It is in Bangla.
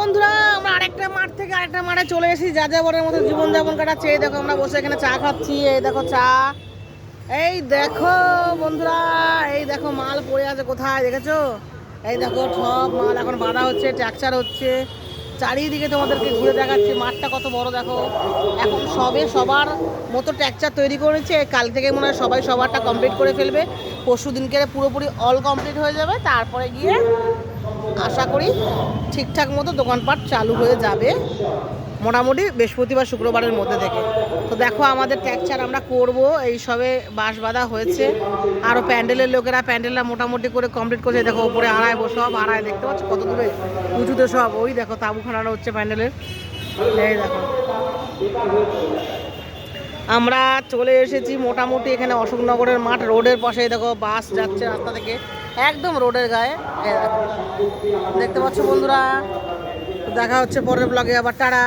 বন্ধুরা, আমরা আরেকটা মাঠ থেকে আরেকটা মাঠে চলে এসেছি, যা যাবরের মতো জীবনযাপন কাটাচ্ছি। এই দেখো আমরা বসে এখানে চা খাচ্ছি। এই দেখো চা, এই দেখো বন্ধুরা, এই দেখো মাল পড়ে আছে কোথায় দেখেছো? এই দেখো সব মাল এখন বাঁধা হচ্ছে, ট্র্যাকচার হচ্ছে। চারিদিকে তোমাদেরকে ঘুরে দেখাচ্ছি মাঠটা কত বড় দেখো। এখন সবে সবার মতো ট্র্যাকচার তৈরি করেছে, কাল থেকে মনে হয় সবাই সবারটা কমপ্লিট করে ফেলবে। পরশু দিনকে পুরোপুরি অল কমপ্লিট হয়ে যাবে, তারপরে গিয়ে আশা করি ঠিকঠাক মতো দোকানপাট চালু হয়ে যাবে মোটামুটি বৃহস্পতিবার শুক্রবারের মধ্যে থেকে। তো দেখো আমাদের ট্র্যাকচার আমরা করব, এই সবে বাঁশ বাঁধা হয়েছে। আরও প্যান্ডেলের লোকেরা প্যান্ডেলটা মোটামুটি করে কমপ্লিট করছে। দেখো ওপরে আড়ায় সব আড়ায় দেখতে পাচ্ছ কত দূরে উঁচুতে সব। ওই দেখো তাঁবু খানানো হচ্ছে প্যান্ডেলের। এই দেখো আমরা চলে এসেছি মোটামুটি এখানে অশোকনগরের মাঠ, রোডের পাশে। দেখো বাস যাচ্ছে রাস্তা থেকে একদম রোডের গায়ে। এই দেখো দেখতে পাচ্ছ বন্ধুরা। দেখা হচ্ছে পরের ব্লগে আবার, টাটা।